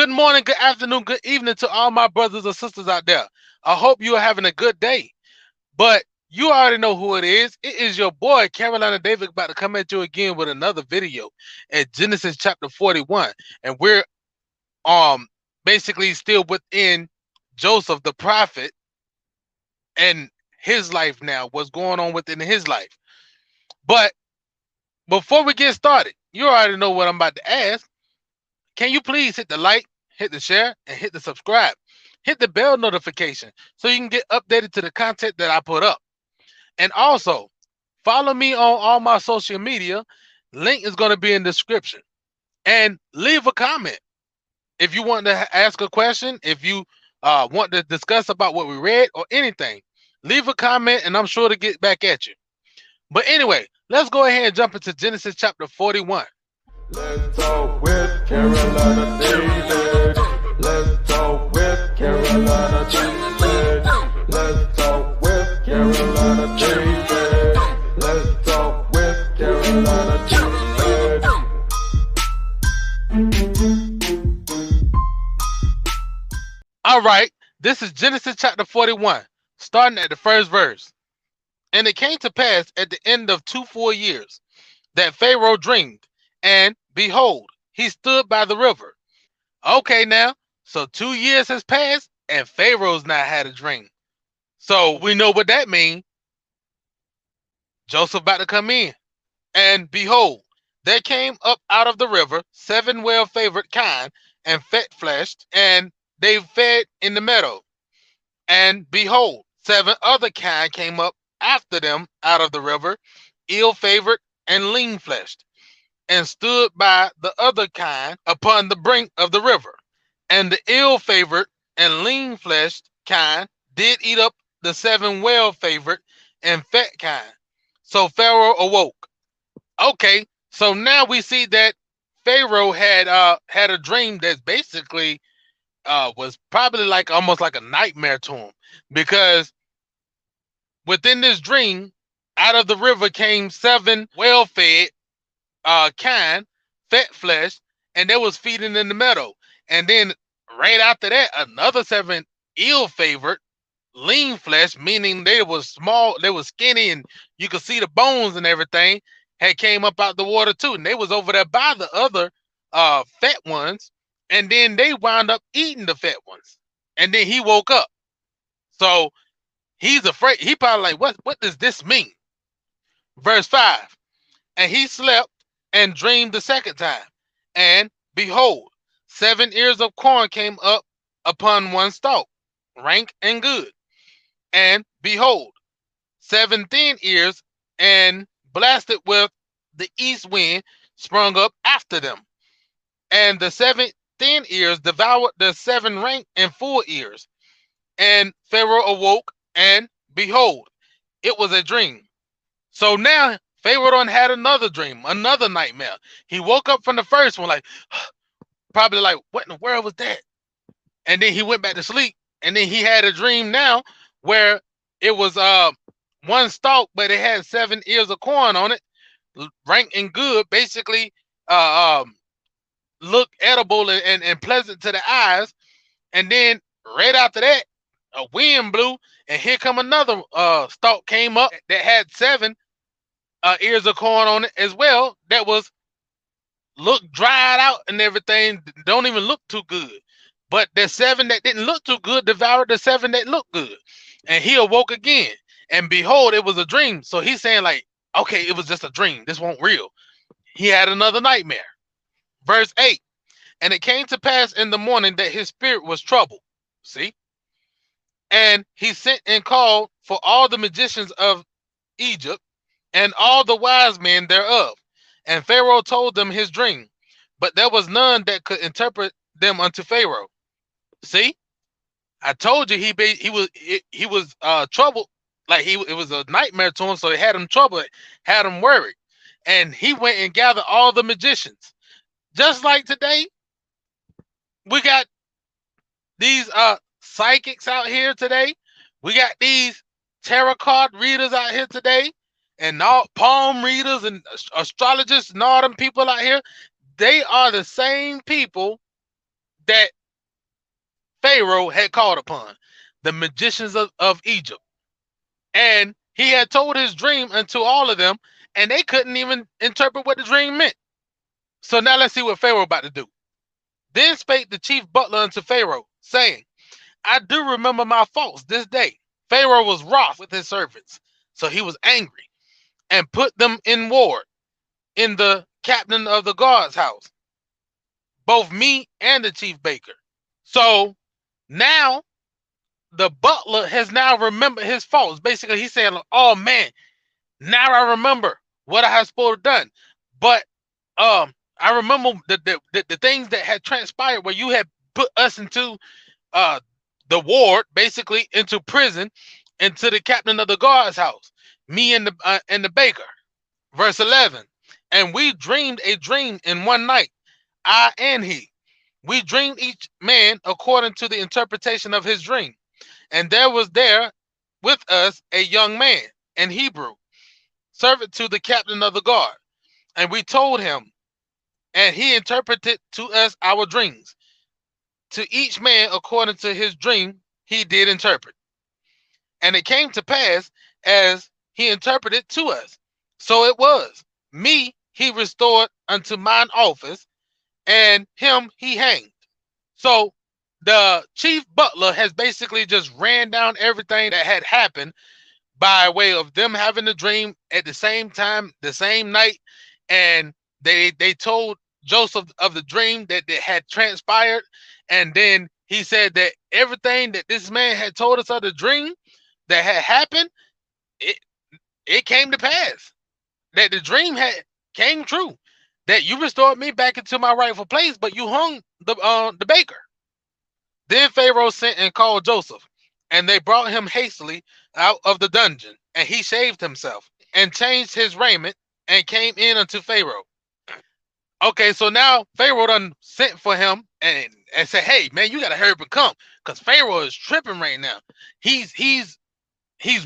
Good morning, good afternoon, good evening to all my brothers and sisters out there. I hope you are having a good day. But you already know who it is. It is your boy, Carolina David, about to come at you again with another video at Genesis chapter 41. And we're basically still within Joseph the prophet and his life now, what's going on within his life. But before we get started, you already know what I'm about to ask. Can you please hit the like, hit the share, and hit the subscribe? Hit the bell notification so you can get updated to the content that I put up. And also, follow me on all my social media. Link is going to be in the description. And leave a comment. If you want to ask a question, if you want to discuss about what we read or anything, leave a comment and I'm sure to get back at you. But anyway, let's go ahead and jump into Genesis chapter 41. Let's talk with Carolina David. Let's talk with Carolina David. Let's talk with Carolina David. Let's talk with Carolina David. All right, this is Genesis chapter 41, starting at the first verse. And it came to pass at the end of 2 full years that Pharaoh dreamed, and behold, he stood by the river. Okay, now, so 2 years has passed, and Pharaoh's not had a dream. So we know what that means. Joseph about to come in. And behold, there came up out of the river 7 well-favored kine and fat-fleshed, and they fed in the meadow. And behold, 7 other kine came up after them out of the river, ill-favored and lean-fleshed, and stood by the other kine upon the brink of the river. And the ill-favored and lean-fleshed kine did eat up the 7 well-favored and fat kine. So Pharaoh awoke. Okay, so now we see that Pharaoh had a dream that's basically was probably like almost like a nightmare to him, because within this dream, out of the river came 7 well-fed kine, fat flesh, and they was feeding in the meadow. And then right after that, another 7 ill-favored, lean flesh, meaning they was small, they was skinny, and you could see the bones and everything, had came up out the water too. And they was over there by the other fat ones, and then they wound up eating the fat ones. And then he woke up. So he's afraid. He probably like, what does this mean? Verse 5. And he slept and dreamed the second time. And behold, 7 ears of corn came up upon one stalk, rank and good. And behold, 7 thin ears and blasted with the east wind sprung up after them. And the 7 thin ears devoured the 7 rank and full ears. And Pharaoh awoke, and behold, it was a dream. So now Pharaoh done had another dream, another nightmare. He woke up from the first one, like probably like, what in the world was that? And then he went back to sleep, and then he had a dream now where it was one stalk, but it had 7 ears of corn on it, rank and good, basically look edible and pleasant to the eyes. And then right after that, a wind blew, and here come another stalk came up that had 7 ears of corn on it as well, that was look dried out and everything, don't even look too good. But the 7 that didn't look too good devoured the 7 that looked good. And he awoke again, and behold, it was a dream. So he's saying like, okay, it was just a dream, this won't real. He had another nightmare. Verse 8. And it came to pass in the morning that his spirit was troubled. See? And he sent and called for all the magicians of Egypt and all the wise men thereof. And Pharaoh told them his dream, but there was none that could interpret them unto Pharaoh. See, I told you he was troubled, like it was a nightmare to him, so it had him troubled, had him worried, and he went and gathered all the magicians. Just like today, we got these psychics out here today. We got these tarot card readers out here today, and all palm readers and astrologists and all them people out here. They are the same people that Pharaoh had called upon, the magicians of Egypt. And he had told his dream unto all of them, and they couldn't even interpret what the dream meant. So now let's see what Pharaoh about to do. Then spake the chief butler unto Pharaoh, saying, I do remember my faults this day. Pharaoh was wroth with his servants, so he was angry, and put them in ward in the captain of the guard's house, both me and the chief baker. So now the butler has now remembered his faults. Basically, he's saying, oh man, now I remember what I had supposed to have done. But I remember the things that had transpired where you had put us into uh the ward, basically into prison, into the captain of the guard's house, me and the baker. Verse 11. And we dreamed a dream in one night, I and he. We dreamed each man according to the interpretation of his dream. And there was there with us a young man, an Hebrew, servant to the captain of the guard. And we told him, and he interpreted to us our dreams. To each man according to his dream he did interpret. And it came to pass as he interpreted to us. So it was. Me he restored unto mine office, and him he hanged. So the chief butler has basically just ran down everything that had happened by way of them having a dream at the same time, the same night, and they told Joseph of the dream that had transpired, and then he said that everything that this man had told us of the dream that had happened, it it came to pass. That the dream had came true. That you restored me back into my rightful place, but you hung the baker. Then Pharaoh sent and called Joseph, and they brought him hastily out of the dungeon, and he shaved himself and changed his raiment and came in unto Pharaoh. Okay, so now Pharaoh done sent for him and said, "Hey man, you gotta hurry up and come, because Pharaoh is tripping right now. He's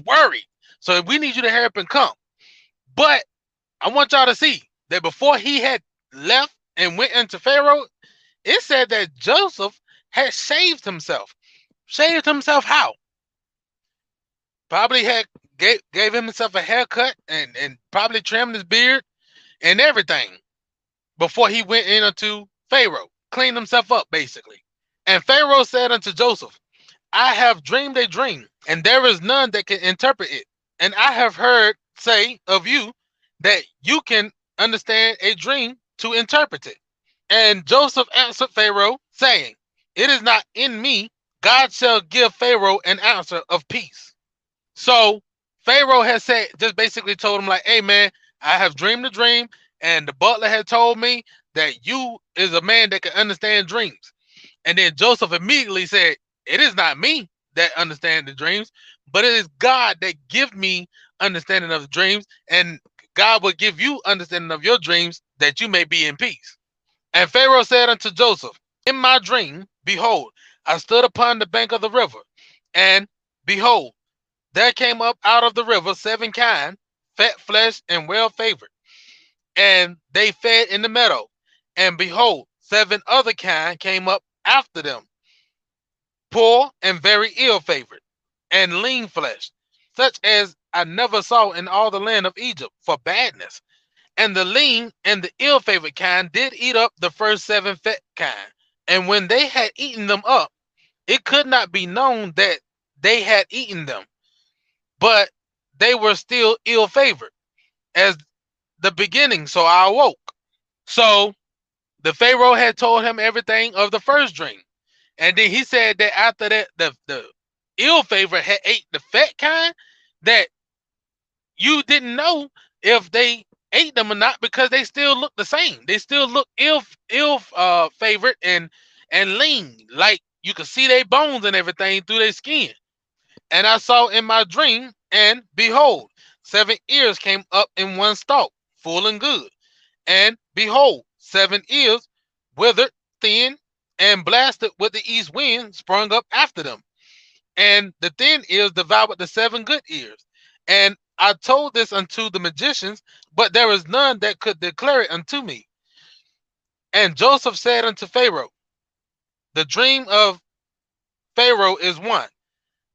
worried. So we need you to hurry up and come." But I want y'all to see that before he had left and went into Pharaoh, it said that Joseph had shaved himself. Shaved himself how? Probably had gave himself a haircut and probably trimmed his beard and everything before he went into Pharaoh. Cleaned himself up, basically. And Pharaoh said unto Joseph, I have dreamed a dream, and there is none that can interpret it. And I have heard say of you that you can understand a dream to interpret it. And Joseph answered Pharaoh, saying, It is not in me. God shall give Pharaoh an answer of peace. So Pharaoh has said, just basically told him, like, hey man, I have dreamed a dream, and the butler had told me that you is a man that can understand dreams. And then Joseph immediately said, it is not me that understand the dreams, but it is God that give me understanding of the dreams, and God will give you understanding of your dreams that you may be in peace. And Pharaoh said unto Joseph, in my dream, behold, I stood upon the bank of the river, and behold, there came up out of the river 7 kine, fat flesh and well favored, and they fed in the meadow. And behold, 7 other kine came up after them, poor and very ill favored, and lean flesh, such as I never saw in all the land of Egypt for badness. And the lean and the ill favored kind did eat up the first 7 fat kind. And when they had eaten them up, it could not be known that they had eaten them, but they were still ill favored as the beginning. So I awoke. So the Pharaoh had told him everything of the first dream. And then he said that after that, the ill favored had ate the fat kind, that you didn't know if they ate them or not, because they still look the same. They still look ill favored and lean, like you could see their bones and everything through their skin. And I saw in my dream, and behold, 7 ears came up in one stalk, full and good. And behold, 7 ears withered, thin, and blasted with the east wind sprung up after them. And the thin ears devoured the 7 good ears. And I told this unto the magicians, but there is none that could declare it unto me. And Joseph said unto Pharaoh, the dream of Pharaoh is one.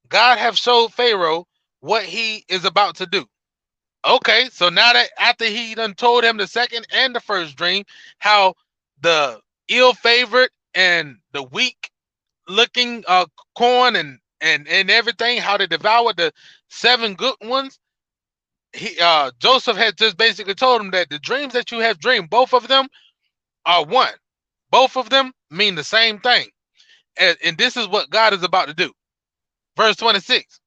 God have showed Pharaoh what he is about to do. Okay, so now that after he done told him the second and the first dream, how the ill favored and the weak looking corn and everything, how they devoured the seven good ones. He Joseph had just basically told him that the dreams that you have dreamed, both of them are one. Both of them mean the same thing. And this is what God is about to do. Verse 26.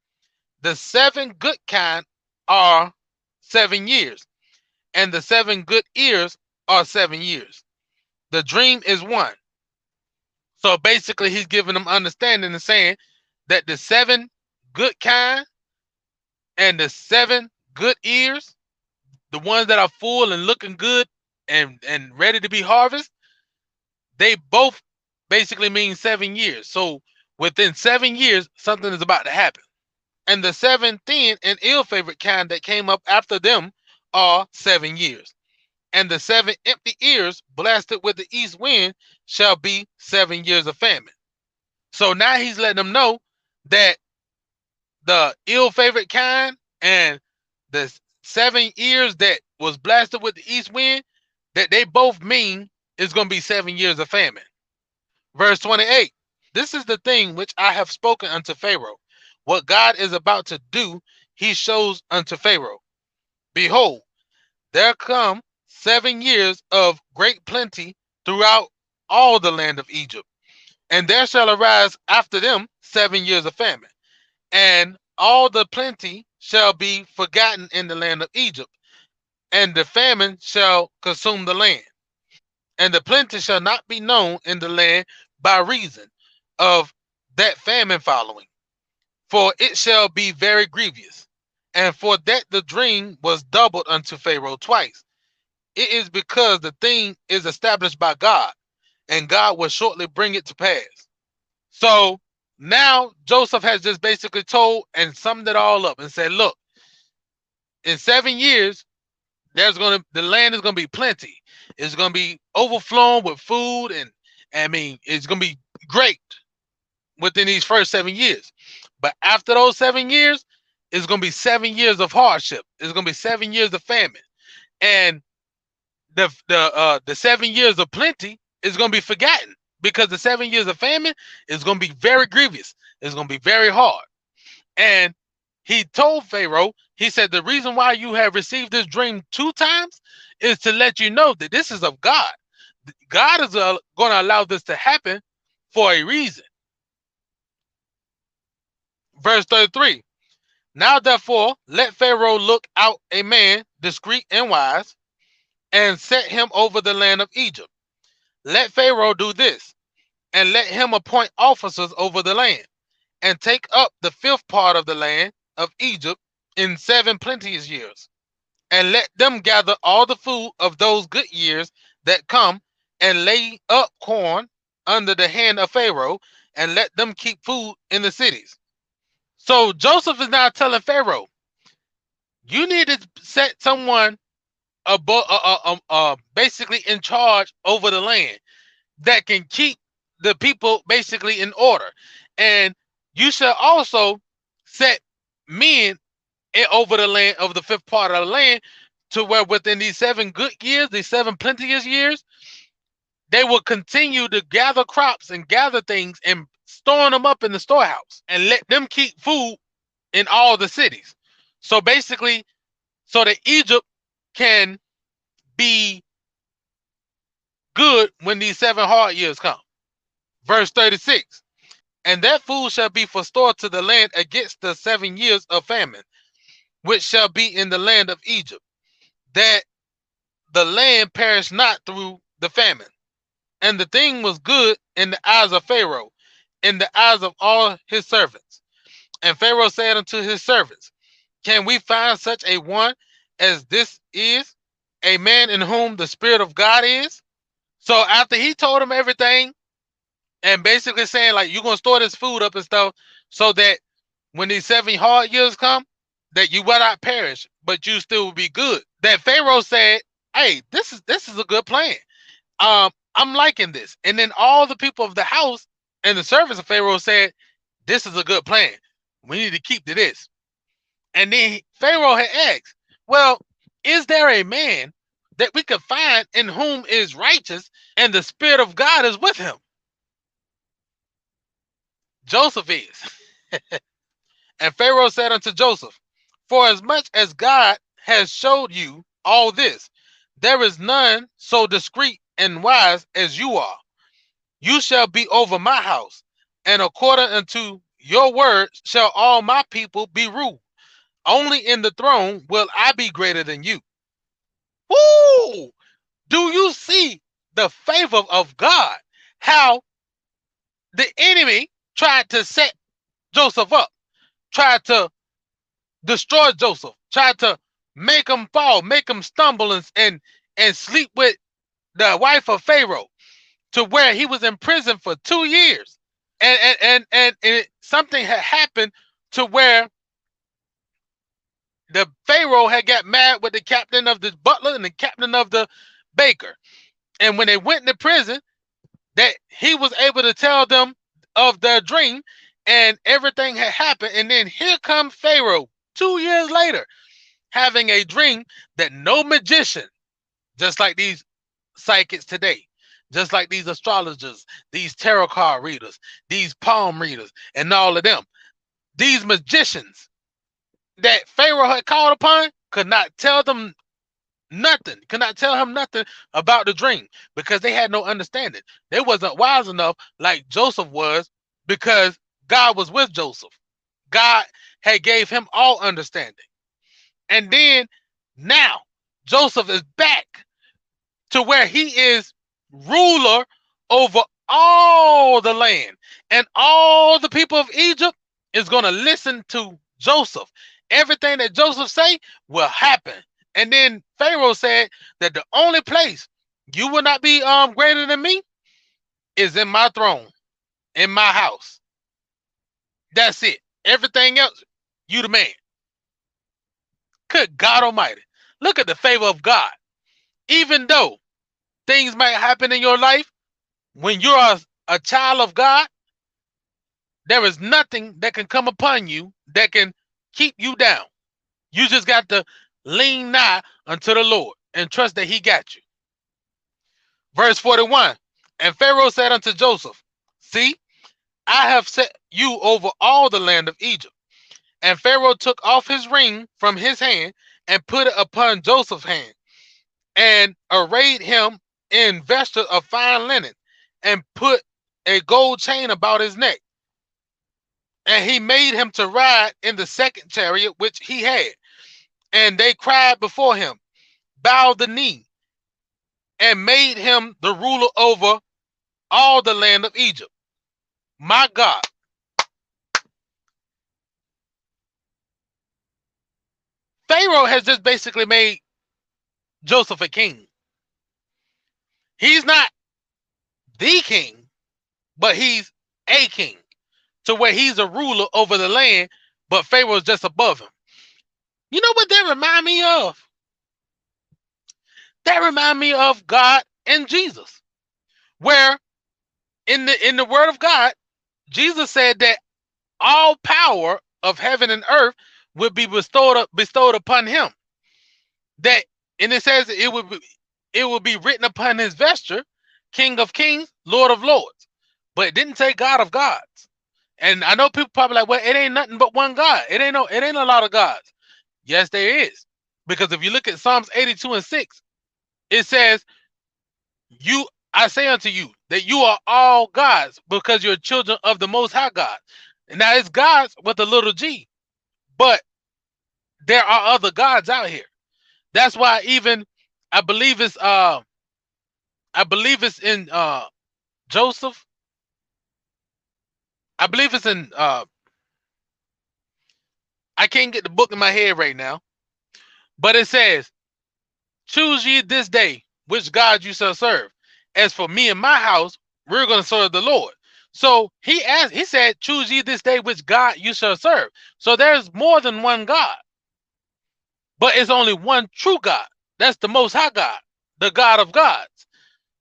The seven good kind are 7 years, and the seven good ears are 7 years. The dream is one. So basically, he's giving them understanding and saying that the seven good kind and the seven good ears, the ones that are full and looking good and ready to be harvested, they both basically mean 7 years. So within 7 years, something is about to happen. And the seven thin and ill favored kind that came up after them are 7 years. And the seven empty ears blasted with the east wind shall be 7 years of famine. So now he's letting them know that the ill favored kind and the 7 years that was blasted with the east wind, that they both mean is going to be 7 years of famine. Verse 28. This is the thing which I have spoken unto Pharaoh. What God is about to do, he shows unto Pharaoh. Behold, there come 7 years of great plenty throughout all the land of Egypt, and there shall arise after them 7 years of famine, and all the plenty shall be forgotten in the land of Egypt, and the famine shall consume the land, and the plenty shall not be known in the land by reason of that famine following, for it shall be very grievous. And for that the dream was doubled unto Pharaoh twice. It is because the thing is established by God, and God will shortly bring it to pass. So now Joseph has just basically told and summed it all up and said, look, in 7 years, the land is gonna be plenty. It's gonna be overflowing with food, and I mean it's gonna be great within these first 7 years. But after those 7 years, it's gonna be 7 years of hardship. It's gonna be 7 years of famine. And the 7 years of plenty is going to be forgotten, because the 7 years of famine is going to be very grievous. It's going to be very hard. And he told Pharaoh, he said, the reason why you have received this dream 2 times is to let you know that this is of God. God is going to allow this to happen for a reason. Verse 33. Now therefore let Pharaoh look out a man discreet and wise, and set him over the land of Egypt. Let Pharaoh do this, and let him appoint officers over the land, and take up the fifth part of the land of Egypt in 7 plenteous years, and let them gather all the food of those good years that come, and lay up corn under the hand of Pharaoh, and let them keep food in the cities. So Joseph is now telling Pharaoh, you need to set someone above, basically in charge over the land, that can keep the people basically in order. And you shall also set men over the land of the fifth part of the land, to where within these 7 good years, these 7 plenteous years, they will continue to gather crops and gather things and storing them up in the storehouse, and let them keep food in all the cities. So basically, so that Egypt can be good when these 7 hard years come. Verse 36. And that food shall be for store to the land against the 7 years of famine, which shall be in the land of Egypt, that the land perish not through the famine. And the thing was good in the eyes of Pharaoh, in the eyes of all his servants. And Pharaoh said unto his servants, can we find such a one as this is, a man in whom the Spirit of God is? So after he told him everything, and basically saying like, you're gonna store this food up and stuff, so that when these 7 hard years come, that you will not perish, but you still will be good. That Pharaoh said, hey, this is a good plan. I'm liking this. And then all the people of the house and the servants of Pharaoh said, This is a good plan. We need to keep to this. And then Pharaoh had asked, well, is there a man that we could find in whom is righteous and the Spirit of God is with him? Joseph is. And Pharaoh said unto Joseph, for as much as God has showed you all this, there is none so discreet and wise as you are. You shall be over my house, and according unto your words shall all my people be ruled. Only in the throne will I be greater than you. Woo! Do you see the favor of God? How the enemy tried to set Joseph up, tried to destroy Joseph, tried to make him fall, make him stumble and sleep with the wife of Pharaoh to where he was in prison for 2 years. And something had happened to where the Pharaoh had got mad with the captain of the butler and the captain of the baker. And when they went into prison, that he was able to tell them of their dream and everything had happened. And then here comes Pharaoh 2 years later, having a dream that no magician, just like these psychics today, just like these astrologers, these tarot card readers, these palm readers, and all of them, these magicians that Pharaoh had called upon could not tell them nothing, could not tell him nothing about the dream because they had no understanding. They wasn't wise enough like Joseph was because God was with Joseph. God had gave him all understanding. And then now Joseph is back to where he is ruler over all the land, and all the people of Egypt is going to listen to Joseph. Everything that Joseph say will happen. And then Pharaoh said that the only place you will not be greater than me is in my throne, in my house. That's it. Everything else, you the man. Good God Almighty. Look at the favor of God. Even though things might happen in your life, when you're a child of God, there is nothing that can come upon you that can keep you down. You just got to lean nigh unto the Lord and trust that he got you. Verse 41, and Pharaoh said unto Joseph, see, I have set you over all the land of Egypt. And Pharaoh took off his ring from his hand and put it upon Joseph's hand and arrayed him in vesture of fine linen and put a gold chain about his neck. And he made him to ride in the second chariot which he had. And they cried before him, bowed the knee, and made him the ruler over all the land of Egypt. My God. Pharaoh has just basically made Joseph a king. He's not the king, but he's a king, to where he's a ruler over the land, but Pharaoh's just above him. You know what that remind me of? That remind me of God and Jesus, where in the word of God, Jesus said that all power of heaven and earth would be bestowed upon him. That, and it says it will be written upon his vesture, King of Kings, Lord of Lords. But it didn't say God of Gods. And I know people probably like, well, it ain't nothing but one God. It ain't a lot of gods. Yes, there is. Because if you look at Psalms 82:6, it says, I say unto you that you are all gods because you're children of the Most High God. And now it's gods with a little g, but there are other gods out here. That's why even I believe it's in Joseph. I believe it's in I can't get the book in my head right now, but it says, choose ye this day which God you shall serve. As for me and my house, we're going to serve the Lord. So he said, choose ye this day which God you shall serve. So there's more than one God, but it's only one true God. That's the Most High God, the God of gods.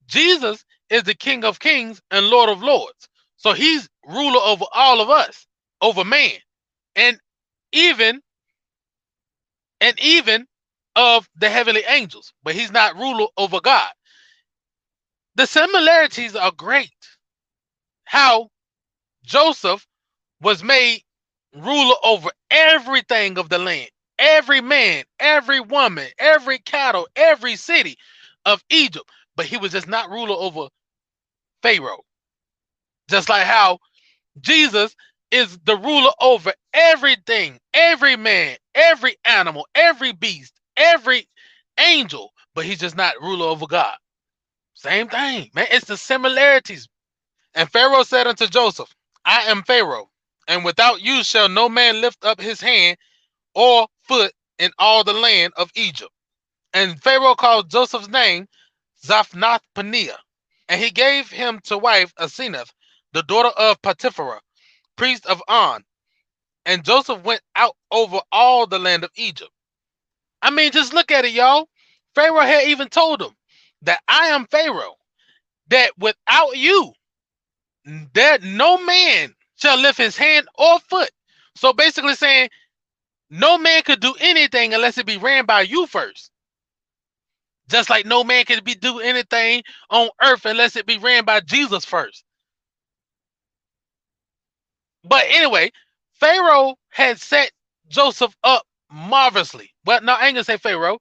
Jesus is the King of Kings and Lord of Lords. So he's ruler over all of us. over man, and even even of the heavenly angels, but he's not ruler over God. The similarities are great. How Joseph was made ruler over everything of the land, every man, every woman, every cattle, every city of Egypt, but he was just not ruler over Pharaoh. Just like how Jesus is the ruler over everything, every man, every animal, every beast, every angel, but he's just not ruler over God. Same thing, man. It's the similarities. And Pharaoh said unto Joseph, I am Pharaoh, and without you shall no man lift up his hand or foot in all the land of Egypt. And Pharaoh called Joseph's name Zaphnath Paneah, and he gave him to wife Asenath, the daughter of Potiphar, priest of On. And Joseph went out over all the land of Egypt. I mean, just look at it, y'all. Pharaoh had even told him that I am Pharaoh, that without you, that no man shall lift his hand or foot. So basically saying no man could do anything unless it be ran by you first. Just like no man can do anything on earth unless it be ran by Jesus first. But anyway, Pharaoh had set Joseph up marvelously. Well, no, I ain't gonna say Pharaoh.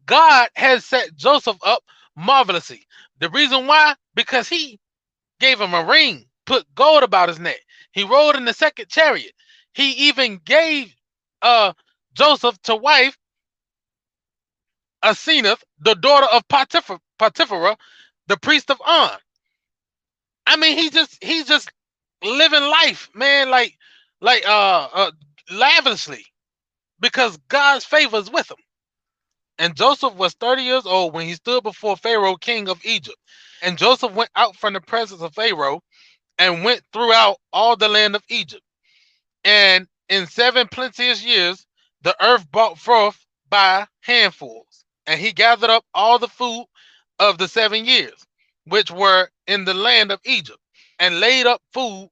God has set Joseph up marvelously. The reason why? Because he gave him a ring, put gold about his neck. He rode in the second chariot. He even gave uh Joseph to wife Asenath, the daughter of Potiphar, the priest of On. I mean, he's just living life, man, like lavishly because God's favor is with him. And Joseph was 30 years old when he stood before Pharaoh, king of Egypt. And Joseph went out from the presence of Pharaoh and went throughout all the land of Egypt. And in 7 plenteous years, the earth brought forth by handfuls. And he gathered up all the food of the 7 years, which were in the land of Egypt, and laid up food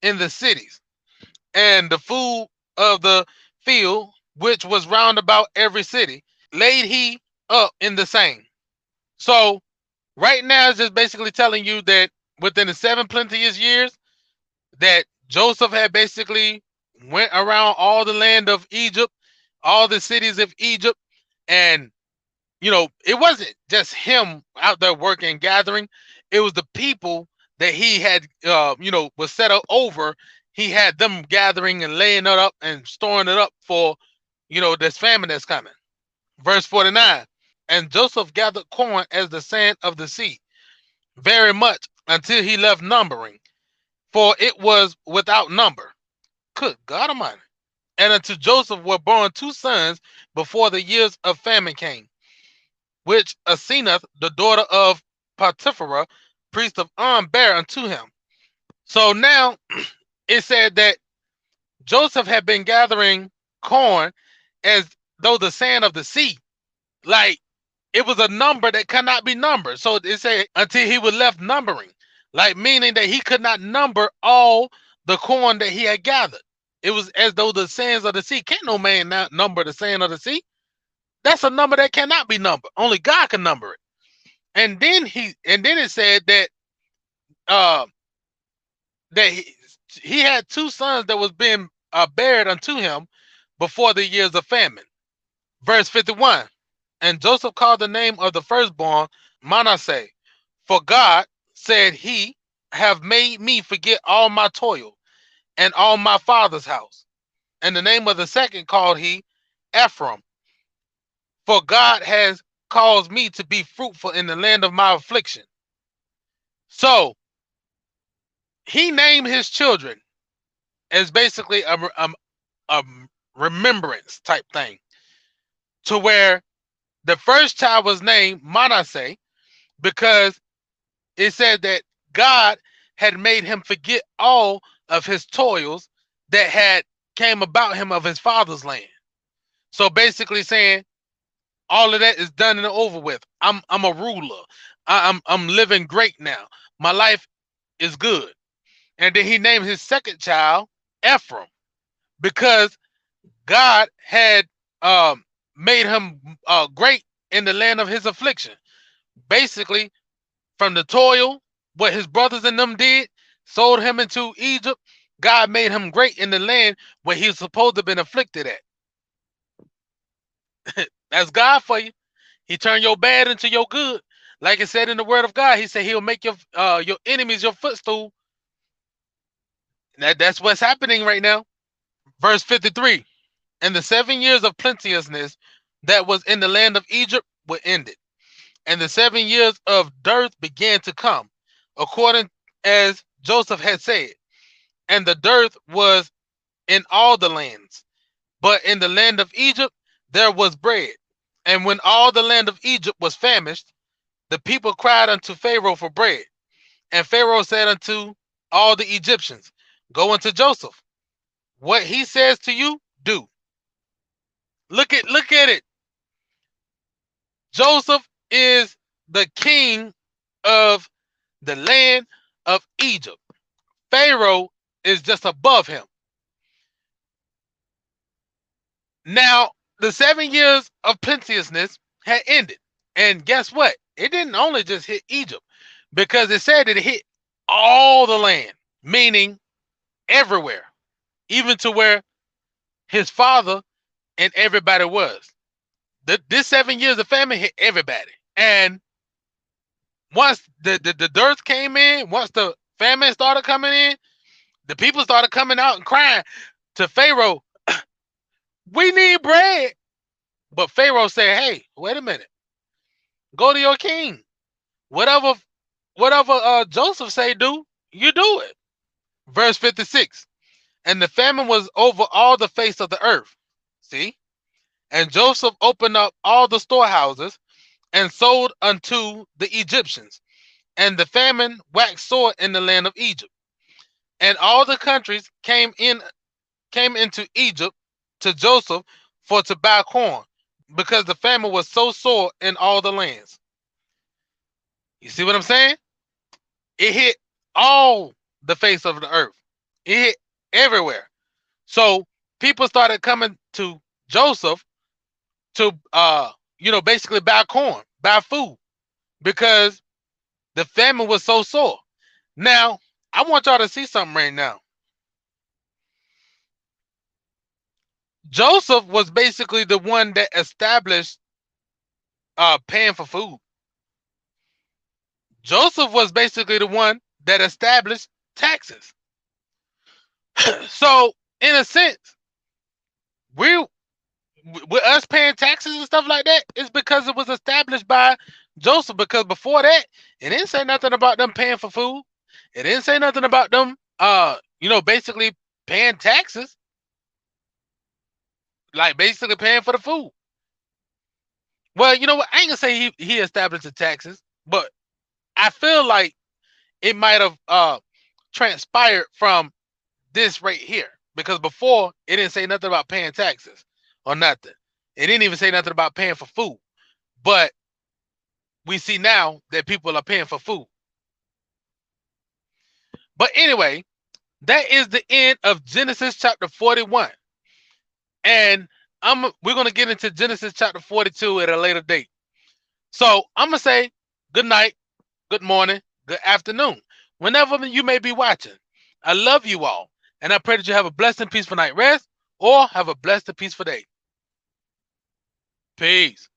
in the cities, and the food of the field, which was round about every city, laid he up in the same. So right now, it's just basically telling you that within the 7 plenteous years, that Joseph had basically went around all the land of Egypt, all the cities of Egypt, and it wasn't just him out there working and gathering. It was the people that he had, was set up over. He had them gathering and laying it up and storing it up for, this famine that's coming. Verse 49. And Joseph gathered corn as the sand of the sea, very much until he left numbering, for it was without number. Good God Almighty. And unto Joseph were born 2 sons before the years of famine came, which Asenath, the daughter of Potiphar, priest of On, bare unto him. So now it said that Joseph had been gathering corn as though the sand of the sea. Like it was a number that cannot be numbered. So it said until he was left numbering. Like meaning that he could not number all the corn that he had gathered. It was as though the sands of the sea. Can't no man number the sand of the sea. That's a number that cannot be numbered. Only God can number it. And then it said that uh that he had 2 sons that was being buried unto him before the years of famine. Verse 51. And Joseph called the name of the firstborn Manasseh, for God, said he, have made me forget all my toil and all my father's house. And the name of the second called he Ephraim, for God has caused me to be fruitful in the land of my affliction. So he named his children as basically a remembrance type thing, to where the first child was named Manasseh because it said that God had made him forget all of his toils that had came about him of his father's land. So basically saying all of that is done and over with. I'm a ruler. I'm living great now. My life is good. And then he named his second child Ephraim. because God had um, made him great in the land of his affliction. Basically, from the toil, what his brothers and them did, sold him into Egypt. God made him great in the land where he was supposed to have been afflicted at. That's God for you. He turned your bad into your good. Like it said in the word of God, he said he'll make your enemies your footstool. That's what's happening right now. Verse 53. And the 7 years of plenteousness that was in the land of Egypt were ended. And the 7 years of dearth began to come, according as Joseph had said. And the dearth was in all the lands, but in the land of Egypt there was bread. And when all the land of Egypt was famished, the people cried unto Pharaoh for bread. And Pharaoh said unto all the Egyptians, go unto Joseph. What he says to you, do. Look at it. Joseph is the king of the land of Egypt. Pharaoh is just above him. Now, the 7 years of plenteousness had ended. And guess what? It didn't only just hit Egypt, because it said that it hit all the land, meaning everywhere, even to where his father and everybody was. This 7 years of famine hit everybody. And once the dearth came in, once the famine started coming in, the people started coming out and crying to Pharaoh, we need bread. But Pharaoh said, hey, wait a minute. Go to your king. Whatever Joseph say do, you do it. Verse 56. And the famine was over all the face of the earth. See? And Joseph opened up all the storehouses and sold unto the Egyptians. And the famine waxed sore in the land of Egypt. And all the countries came into Egypt to Joseph for to buy corn, because the famine was so sore in all the lands. You see what I'm saying? It hit all the face of the earth. It hit everywhere. So people started coming to Joseph to basically buy corn, buy food, because the famine was so sore. Now, I want y'all to see something right now. Joseph was basically the one that established paying for food. Joseph was basically the one that established taxes. So, in a sense, we with us paying taxes and stuff like that, it's because it was established by Joseph. Because before that, it didn't say nothing about them paying for food. It didn't say nothing about them, basically paying taxes, like basically paying for the food. Well, you know what? I ain't gonna say he established the taxes, but I feel like it might have transpired from this right here, because before it didn't say nothing about paying taxes or nothing. It didn't even say nothing about paying for food. But we see now that people are paying for food. But anyway, that is the end of Genesis chapter 41. And we're gonna get into Genesis chapter 42 at a later date. So I'm gonna say good night, good morning, good afternoon, whenever you may be watching. I love you all, and I pray that you have a blessed and peaceful night rest, or have a blessed and peaceful day. Peace.